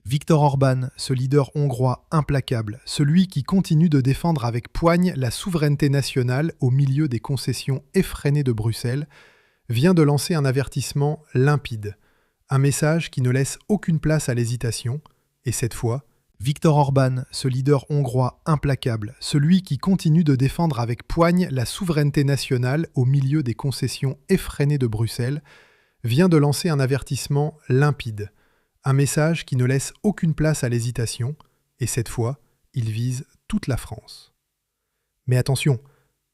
Viktor Orban, ce leader hongrois implacable, celui qui continue de défendre avec poigne la souveraineté nationale au milieu des concessions effrénées de Bruxelles, vient de lancer un avertissement limpide, un message qui ne laisse aucune place à l'hésitation, et cette fois, Viktor Orban, ce leader hongrois implacable, celui qui continue de défendre avec poigne la souveraineté nationale au milieu des concessions effrénées de Bruxelles, vient de lancer un avertissement limpide, un message qui ne laisse aucune place à l'hésitation, et cette fois, il vise toute la France. Mais attention,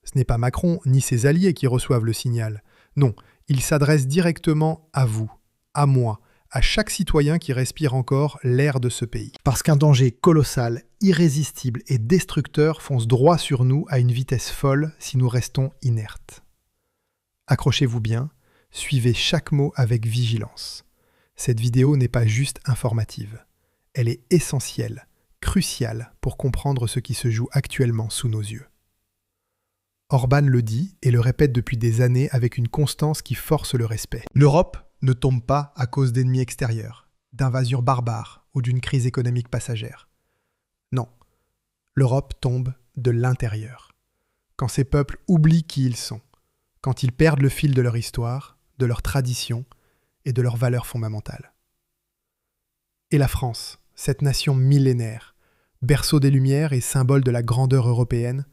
ce n'est pas Macron ni ses alliés qui reçoivent le signal. Non, il s'adresse directement à vous, à moi, à chaque citoyen qui respire encore l'air de ce pays. Parce qu'un danger colossal, irrésistible et destructeur fonce droit sur nous à une vitesse folle si nous restons inertes. Accrochez-vous bien, suivez chaque mot avec vigilance. Cette vidéo n'est pas juste informative. Elle est essentielle, cruciale pour comprendre ce qui se joue actuellement sous nos yeux. Orban le dit et le répète depuis des années avec une constance qui force le respect. L'Europe ne tombe pas à cause d'ennemis extérieurs, d'invasions barbares ou d'une crise économique passagère. Non, l'Europe tombe de l'intérieur. Quand ces peuples oublient qui ils sont, quand ils perdent le fil de leur histoire, de leurs traditions et de leurs valeurs fondamentales. Et la France, cette nation millénaire, berceau des Lumières et symbole de la grandeur européenne,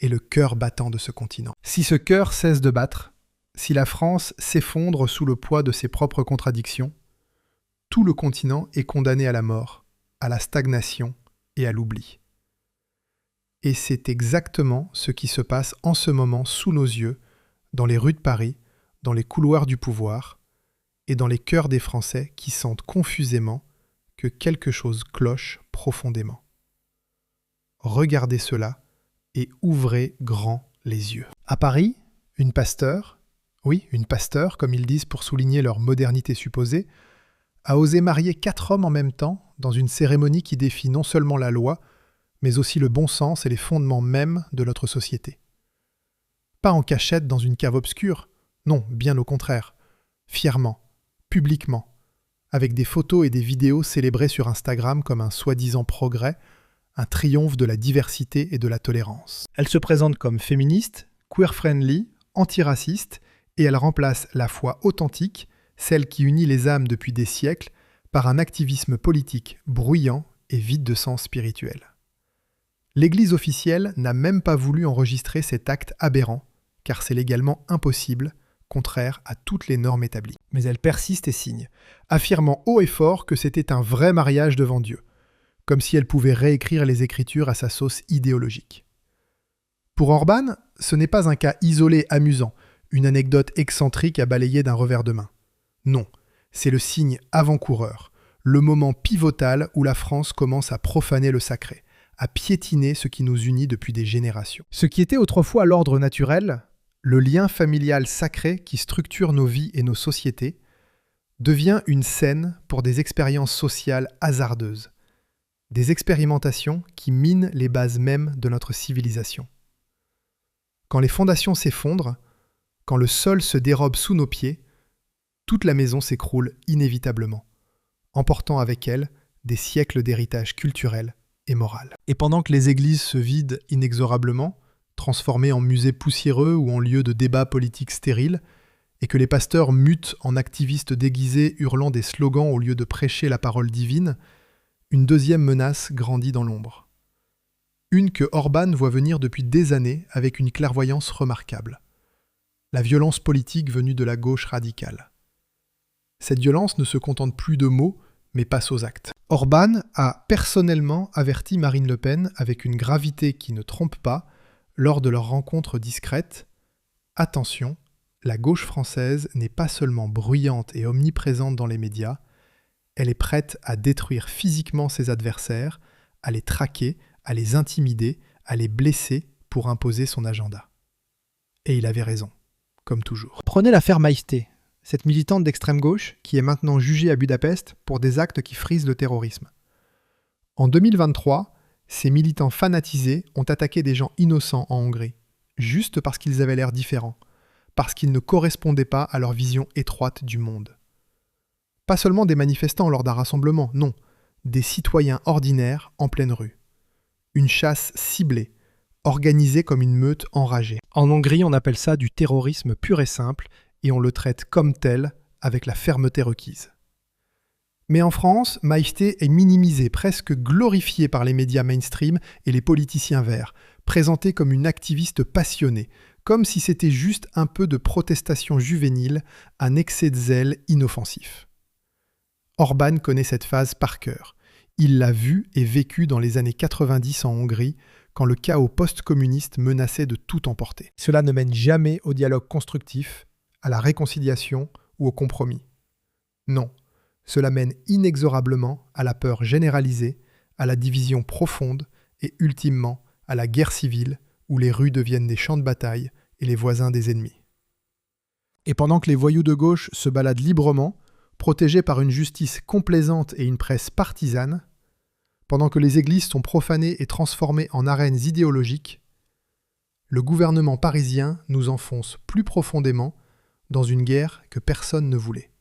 est le cœur battant de ce continent. Si ce cœur cesse de battre, si la France s'effondre sous le poids de ses propres contradictions, tout le continent est condamné à la mort, à la stagnation et à l'oubli. Et c'est exactement ce qui se passe en ce moment sous nos yeux, dans les rues de Paris, dans les couloirs du pouvoir, et dans les cœurs des Français qui sentent confusément que quelque chose cloche profondément. Regardez cela et ouvrez grand les yeux. À Paris, une pasteur, oui, une pasteur, comme ils disent pour souligner leur modernité supposée, a osé marier 4 hommes en même temps dans une cérémonie qui défie non seulement la loi, mais aussi le bon sens et les fondements mêmes de notre société. Pas en cachette dans une cave obscure, non, bien au contraire, fièrement, publiquement, avec des photos et des vidéos célébrées sur Instagram comme un soi-disant progrès, un triomphe de la diversité et de la tolérance. Elle se présente comme féministe, queer-friendly, antiraciste, et elle remplace la foi authentique, celle qui unit les âmes depuis des siècles, par un activisme politique bruyant et vide de sens spirituel. L'Église officielle n'a même pas voulu enregistrer cet acte aberrant, car c'est légalement impossible, contraire à toutes les normes établies. Mais elle persiste et signe, affirmant haut et fort que c'était un vrai mariage devant Dieu, comme si elle pouvait réécrire les Écritures à sa sauce idéologique. Pour Orban, ce n'est pas un cas isolé amusant, une anecdote excentrique à balayer d'un revers de main. Non, c'est le signe avant-coureur, le moment pivotal où la France commence à profaner le sacré, à piétiner ce qui nous unit depuis des générations. Ce qui était autrefois l'ordre naturel, le lien familial sacré qui structure nos vies et nos sociétés, devient une scène pour des expériences sociales hasardeuses, des expérimentations qui minent les bases mêmes de notre civilisation. Quand les fondations s'effondrent, quand le sol se dérobe sous nos pieds, toute la maison s'écroule inévitablement, emportant avec elle des siècles d'héritage culturel et moral. Et pendant que les églises se vident inexorablement, transformées en musées poussiéreux ou en lieux de débats politiques stériles, et que les pasteurs mutent en activistes déguisés hurlant des slogans au lieu de prêcher la parole divine, une deuxième menace grandit dans l'ombre. Une que Orban voit venir depuis des années avec une clairvoyance remarquable. La violence politique venue de la gauche radicale. Cette violence ne se contente plus de mots, mais passe aux actes. Orban a personnellement averti Marine Le Pen avec une gravité qui ne trompe pas lors de leur rencontre discrète. Attention, la gauche française n'est pas seulement bruyante et omniprésente dans les médias, elle est prête à détruire physiquement ses adversaires, à les traquer, à les intimider, à les blesser pour imposer son agenda. Et il avait raison, comme toujours. Prenez l'affaire Maïté, cette militante d'extrême gauche qui est maintenant jugée à Budapest pour des actes qui frisent le terrorisme. En 2023, ces militants fanatisés ont attaqué des gens innocents en Hongrie, juste parce qu'ils avaient l'air différents, parce qu'ils ne correspondaient pas à leur vision étroite du monde. Pas seulement des manifestants lors d'un rassemblement, non, des citoyens ordinaires en pleine rue. Une chasse ciblée, organisée comme une meute enragée. En Hongrie, on appelle ça du terrorisme pur et simple, et on le traite comme tel, avec la fermeté requise. Mais en France, Maïté est minimisée, presque glorifiée par les médias mainstream et les politiciens verts, présentée comme une activiste passionnée, comme si c'était juste un peu de protestation juvénile, un excès de zèle inoffensif. Orbán connaît cette phase par cœur. Il l'a vue et vécue dans les années 90 en Hongrie, quand le chaos post-communiste menaçait de tout emporter. Cela ne mène jamais au dialogue constructif, à la réconciliation ou au compromis. Non, cela mène inexorablement à la peur généralisée, à la division profonde et ultimement à la guerre civile où les rues deviennent des champs de bataille et les voisins des ennemis. Et pendant que les voyous de gauche se baladent librement, protégés par une justice complaisante et une presse partisane, pendant que les églises sont profanées et transformées en arènes idéologiques, le gouvernement parisien nous enfonce plus profondément dans une guerre que personne ne voulait.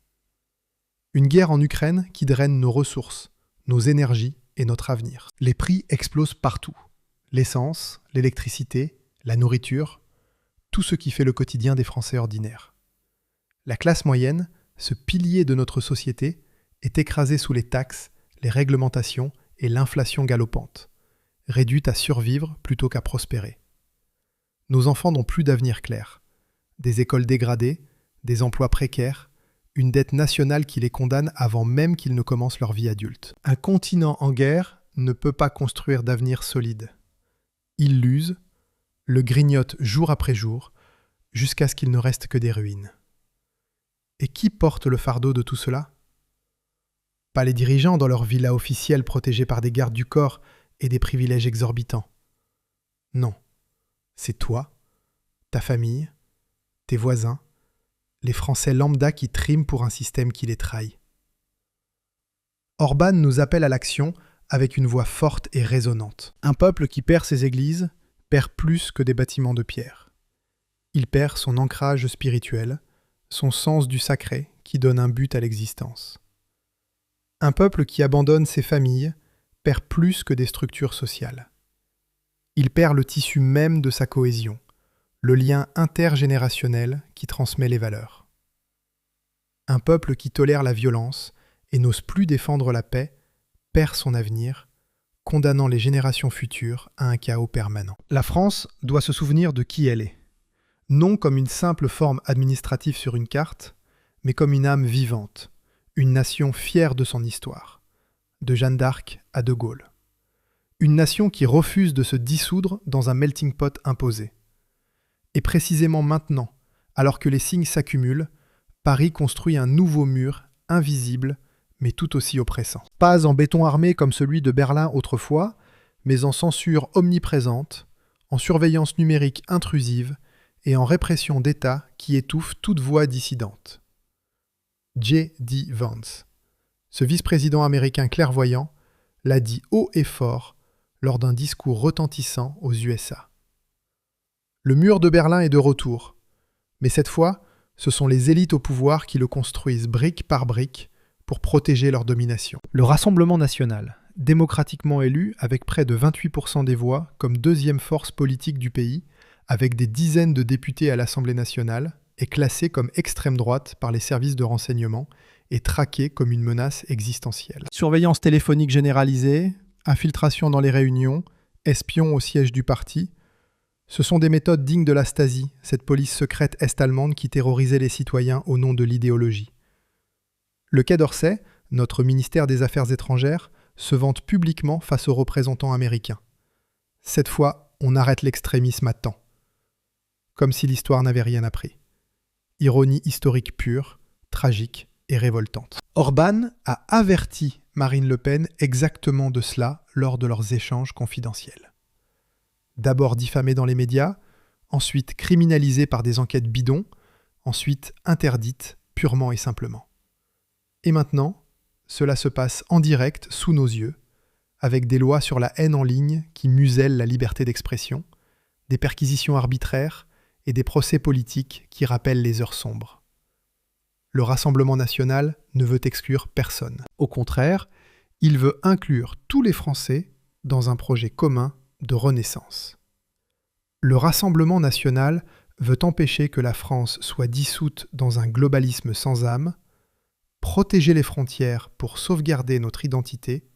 Une guerre en Ukraine qui draine nos ressources, nos énergies et notre avenir. Les prix explosent partout. L'essence, l'électricité, la nourriture, tout ce qui fait le quotidien des Français ordinaires. La classe moyenne, ce pilier de notre société, est écrasée sous les taxes, les réglementations et l'inflation galopante, réduite à survivre plutôt qu'à prospérer. Nos enfants n'ont plus d'avenir clair. Des écoles dégradées, des emplois précaires, une dette nationale qui les condamne avant même qu'ils ne commencent leur vie adulte. Un continent en guerre ne peut pas construire d'avenir solide. Il l'use, le grignote jour après jour, jusqu'à ce qu'il ne reste que des ruines. Et qui porte le fardeau de tout cela ? Pas les dirigeants dans leur villa officielle protégée par des gardes du corps et des privilèges exorbitants. Non, c'est toi, ta famille, tes voisins, les Français lambda qui triment pour un système qui les trahit. Orbán nous appelle à l'action avec une voix forte et résonnante. Un peuple qui perd ses églises perd plus que des bâtiments de pierre. Il perd son ancrage spirituel, son sens du sacré qui donne un but à l'existence. Un peuple qui abandonne ses familles perd plus que des structures sociales. Il perd le tissu même de sa cohésion, le lien intergénérationnel qui transmet les valeurs. Un peuple qui tolère la violence et n'ose plus défendre la paix perd son avenir, condamnant les générations futures à un chaos permanent. La France doit se souvenir de qui elle est, non comme une simple forme administrative sur une carte, mais comme une âme vivante, une nation fière de son histoire, de Jeanne d'Arc à De Gaulle. Une nation qui refuse de se dissoudre dans un melting pot imposé. Et précisément maintenant, alors que les signes s'accumulent, Paris construit un nouveau mur invisible, mais tout aussi oppressant. Pas en béton armé comme celui de Berlin autrefois, mais en censure omniprésente, en surveillance numérique intrusive et en répression d'État qui étouffe toute voix dissidente. J.D. Vance, ce vice-président américain clairvoyant, l'a dit haut et fort lors d'un discours retentissant aux USA. Le mur de Berlin est de retour, mais cette fois, ce sont les élites au pouvoir qui le construisent brique par brique pour protéger leur domination. Le Rassemblement national, démocratiquement élu avec près de 28% des voix comme deuxième force politique du pays, avec des dizaines de députés à l'Assemblée nationale, est classé comme extrême droite par les services de renseignement et traqué comme une menace existentielle. Surveillance téléphonique généralisée, infiltration dans les réunions, espions au siège du parti, ce sont des méthodes dignes de la Stasi, cette police secrète est-allemande qui terrorisait les citoyens au nom de l'idéologie. Le Quai d'Orsay, notre ministère des Affaires étrangères, se vante publiquement face aux représentants américains. Cette fois, on arrête l'extrémisme à temps. Comme si l'histoire n'avait rien appris. Ironie historique pure, tragique et révoltante. Orbán a averti Marine Le Pen exactement de cela lors de leurs échanges confidentiels. D'abord diffamée dans les médias, ensuite criminalisée par des enquêtes bidons, ensuite interdite purement et simplement. Et maintenant, cela se passe en direct sous nos yeux, avec des lois sur la haine en ligne qui musellent la liberté d'expression, des perquisitions arbitraires et des procès politiques qui rappellent les heures sombres. Le Rassemblement national ne veut exclure personne. Au contraire, Il veut inclure tous les Français dans un projet commun de renaissance. Le Rassemblement national veut empêcher que la France soit dissoute dans un globalisme sans âme, protéger les frontières pour sauvegarder notre identité,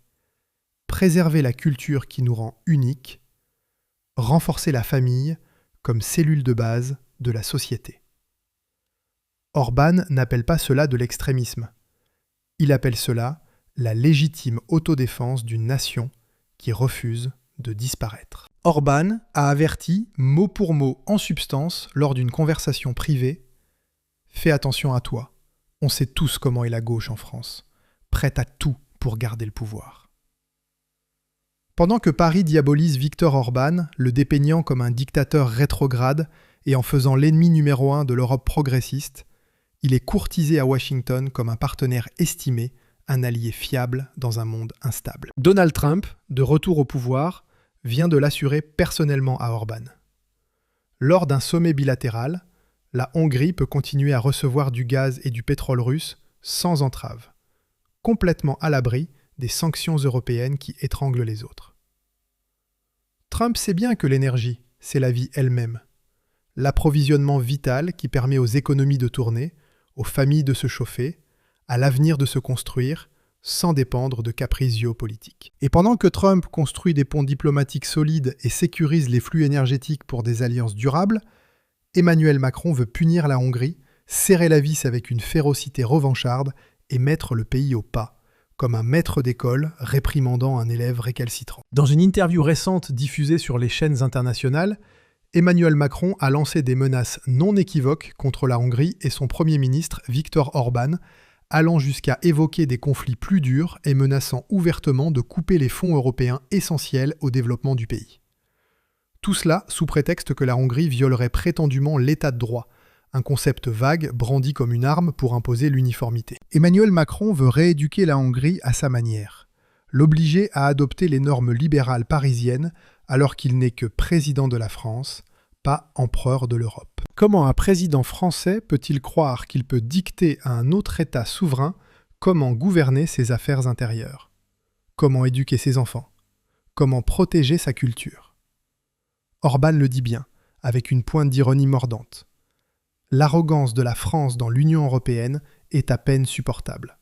préserver la culture qui nous rend uniques, renforcer la famille comme cellule de base de la société. Orbán n'appelle pas cela de l'extrémisme. Il appelle cela la légitime autodéfense d'une nation qui refuse de disparaître. Orbán a averti mot pour mot en substance lors d'une conversation privée « Fais attention à toi, on sait tous comment est la gauche en France, prête à tout pour garder le pouvoir ». Pendant que Paris diabolise Viktor Orbán, le dépeignant comme un dictateur rétrograde et en faisant l'ennemi numéro 1 de l'Europe progressiste, il est courtisé à Washington comme un partenaire estimé, un allié fiable dans un monde instable. Donald Trump, de retour au pouvoir, vient de l'assurer personnellement à Orbán. Lors d'un sommet bilatéral, la Hongrie peut continuer à recevoir du gaz et du pétrole russe sans entrave, complètement à l'abri des sanctions européennes qui étranglent les autres. Trump sait bien que l'énergie, c'est la vie elle-même, l'approvisionnement vital qui permet aux économies de tourner, aux familles de se chauffer, à l'avenir de se construire, sans dépendre de caprices géopolitiques. Et pendant que Trump construit des ponts diplomatiques solides et sécurise les flux énergétiques pour des alliances durables, Emmanuel Macron veut punir la Hongrie, serrer la vis avec une férocité revancharde et mettre le pays au pas, comme un maître d'école réprimandant un élève récalcitrant. Dans une interview récente diffusée sur les chaînes internationales, Emmanuel Macron a lancé des menaces non équivoques contre la Hongrie et son Premier ministre Viktor Orbán, allant jusqu'à évoquer des conflits plus durs et menaçant ouvertement de couper les fonds européens essentiels au développement du pays. Tout cela sous prétexte que la Hongrie violerait prétendument l'état de droit, un concept vague brandi comme une arme pour imposer l'uniformité. Emmanuel Macron veut rééduquer la Hongrie à sa manière, l'obliger à adopter les normes libérales parisiennes alors qu'il n'est que président de la France, pas empereur de l'Europe. Comment un président français peut-il croire qu'il peut dicter à un autre État souverain comment gouverner ses affaires intérieures? Comment éduquer ses enfants? Comment protéger sa culture? Orbán le dit bien, avec une pointe d'ironie mordante. L'arrogance de la France dans l'Union européenne est à peine supportable.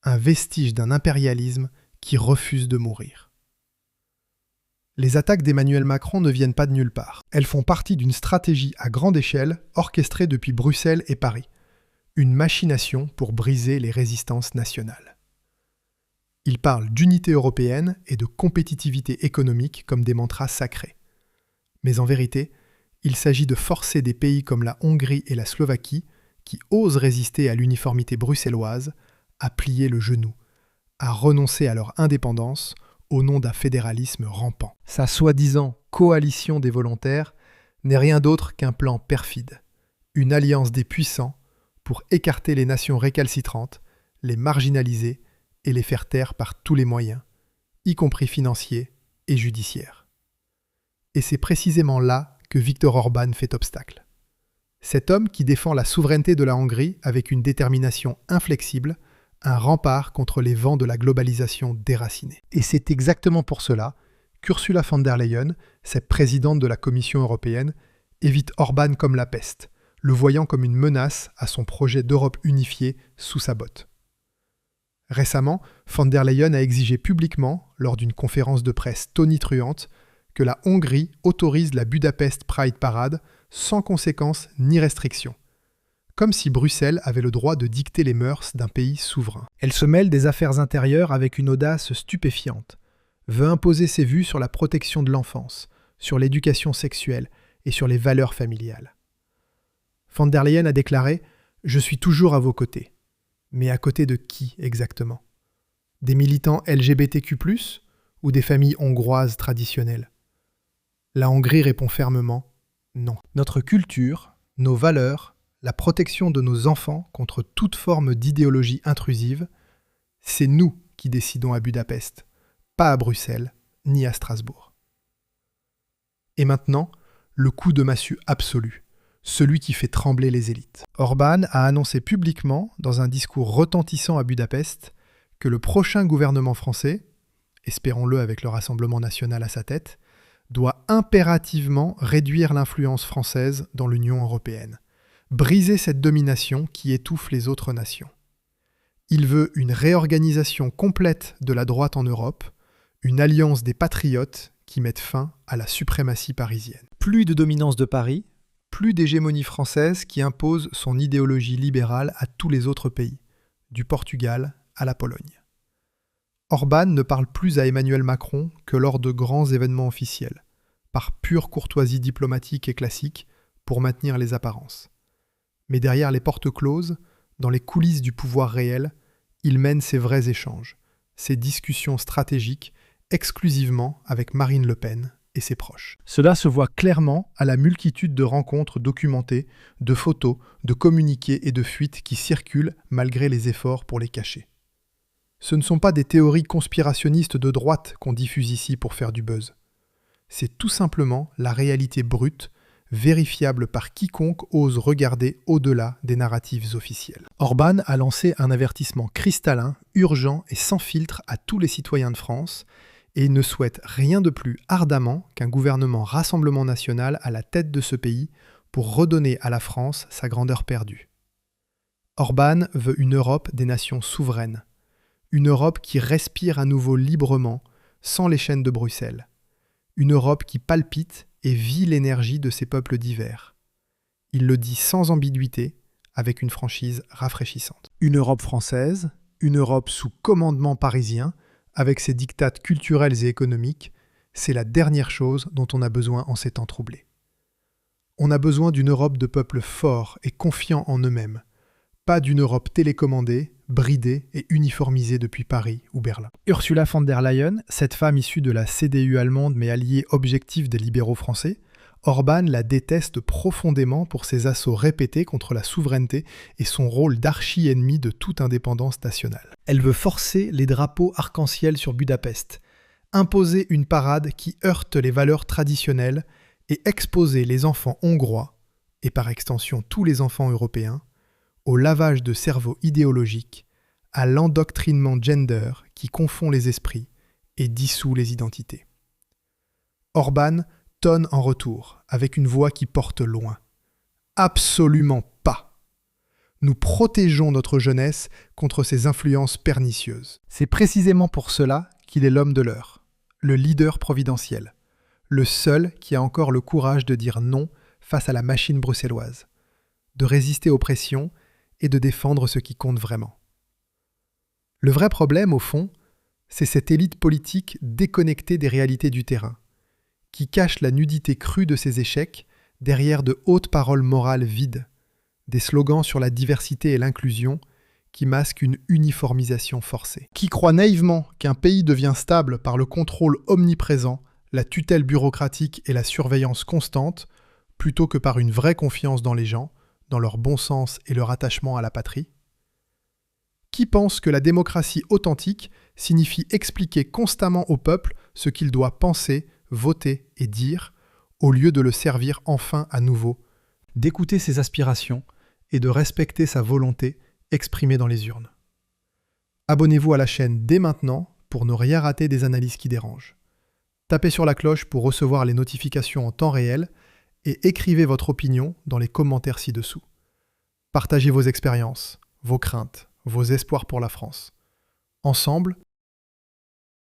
Un vestige d'un impérialisme qui refuse de mourir. Les attaques d'Emmanuel Macron ne viennent pas de nulle part. Elles font partie d'une stratégie à grande échelle orchestrée depuis Bruxelles et Paris. Une machination pour briser les résistances nationales. Il parle d'unité européenne et de compétitivité économique comme des mantras sacrés. Mais en vérité, il s'agit de forcer des pays comme la Hongrie et la Slovaquie, qui osent résister à l'uniformité bruxelloise, à plier le genou, à renoncer à leur indépendance au nom d'un fédéralisme rampant. Sa soi-disant coalition des volontaires n'est rien d'autre qu'un plan perfide, une alliance des puissants pour écarter les nations récalcitrantes, les marginaliser et les faire taire par tous les moyens, y compris financiers et judiciaires. Et c'est précisément là que Viktor Orbán fait obstacle. Cet homme qui défend la souveraineté de la Hongrie avec une détermination inflexible, un rempart contre les vents de la globalisation déracinée. Et c'est exactement pour cela qu'Ursula von der Leyen, cette présidente de la Commission européenne, évite Orbán comme la peste, le voyant comme une menace à son projet d'Europe unifiée sous sa botte. Récemment, von der Leyen a exigé publiquement, lors d'une conférence de presse tonitruante, que la Hongrie autorise la Budapest Pride Parade sans conséquences ni restrictions, comme si Bruxelles avait le droit de dicter les mœurs d'un pays souverain. Elle se mêle des affaires intérieures avec une audace stupéfiante, veut imposer ses vues sur la protection de l'enfance, sur l'éducation sexuelle et sur les valeurs familiales. Von der Leyen a déclaré « Je suis toujours à vos côtés ». Mais à côté de qui exactement? Des militants LGBTQ+, ou des familles hongroises traditionnelles? La Hongrie répond fermement « Non ». Notre culture, nos valeurs, la protection de nos enfants contre toute forme d'idéologie intrusive, c'est nous qui décidons à Budapest, pas à Bruxelles, ni à Strasbourg. Et maintenant, le coup de massue absolu, celui qui fait trembler les élites. Orbán a annoncé publiquement, dans un discours retentissant à Budapest, que le prochain gouvernement français, espérons-le avec le Rassemblement national à sa tête, doit impérativement réduire l'influence française dans l'Union européenne, briser cette domination qui étouffe les autres nations. Il veut une réorganisation complète de la droite en Europe, une alliance des patriotes qui mettent fin à la suprématie parisienne. Plus de dominance de Paris, plus d'hégémonie française qui impose son idéologie libérale à tous les autres pays, du Portugal à la Pologne. Orbán ne parle plus à Emmanuel Macron que lors de grands événements officiels, par pure courtoisie diplomatique et classique pour maintenir les apparences. Mais derrière les portes closes, dans les coulisses du pouvoir réel, il mène ses vrais échanges, ses discussions stratégiques exclusivement avec Marine Le Pen et ses proches. Cela se voit clairement à la multitude de rencontres documentées, de photos, de communiqués et de fuites qui circulent malgré les efforts pour les cacher. Ce ne sont pas des théories conspirationnistes de droite qu'on diffuse ici pour faire du buzz. C'est tout simplement la réalité brute, vérifiable par quiconque ose regarder au-delà des narratives officielles. Orbán a lancé un avertissement cristallin, urgent et sans filtre à tous les citoyens de France et ne souhaite rien de plus ardemment qu'un gouvernement Rassemblement national à la tête de ce pays pour redonner à la France sa grandeur perdue. Orbán veut une Europe des nations souveraines, une Europe qui respire à nouveau librement, sans les chaînes de Bruxelles. Une Europe qui palpite et vit l'énergie de ses peuples divers. Il le dit sans ambiguïté, avec une franchise rafraîchissante. Une Europe française, une Europe sous commandement parisien, avec ses diktats culturels et économiques, c'est la dernière chose dont on a besoin en ces temps troublés. On a besoin d'une Europe de peuples forts et confiants en eux-mêmes, pas d'une Europe télécommandée, bridée et uniformisée depuis Paris ou Berlin. Ursula von der Leyen, cette femme issue de la CDU allemande mais alliée objective des libéraux français, Orbán la déteste profondément pour ses assauts répétés contre la souveraineté et son rôle d'archi-ennemi de toute indépendance nationale. Elle veut forcer les drapeaux arc-en-ciel sur Budapest, imposer une parade qui heurte les valeurs traditionnelles et exposer les enfants hongrois, et par extension tous les enfants européens, au lavage de cerveau idéologique, à l'endoctrinement gender qui confond les esprits et dissout les identités. Orbán tonne en retour, avec une voix qui porte loin. Absolument pas. Nous protégeons notre jeunesse contre ces influences pernicieuses. C'est précisément pour cela qu'il est l'homme de l'heure, le leader providentiel, le seul qui a encore le courage de dire non face à la machine bruxelloise, de résister aux pressions et de défendre ce qui compte vraiment. Le vrai problème, au fond, c'est cette élite politique déconnectée des réalités du terrain, qui cache la nudité crue de ses échecs derrière de hautes paroles morales vides, des slogans sur la diversité et l'inclusion qui masquent une uniformisation forcée. Qui croit naïvement qu'un pays devient stable par le contrôle omniprésent, la tutelle bureaucratique et la surveillance constante, plutôt que par une vraie confiance dans les gens, dans leur bon sens et leur attachement à la patrie? Qui pense que la démocratie authentique signifie expliquer constamment au peuple ce qu'il doit penser, voter et dire, au lieu de le servir enfin à nouveau, d'écouter ses aspirations et de respecter sa volonté exprimée dans les urnes? Abonnez-vous à la chaîne dès maintenant pour ne rien rater des analyses qui dérangent. Tapez sur la cloche pour recevoir les notifications en temps réel et écrivez votre opinion dans les commentaires ci-dessous. Partagez vos expériences, vos craintes, vos espoirs pour la France. Ensemble,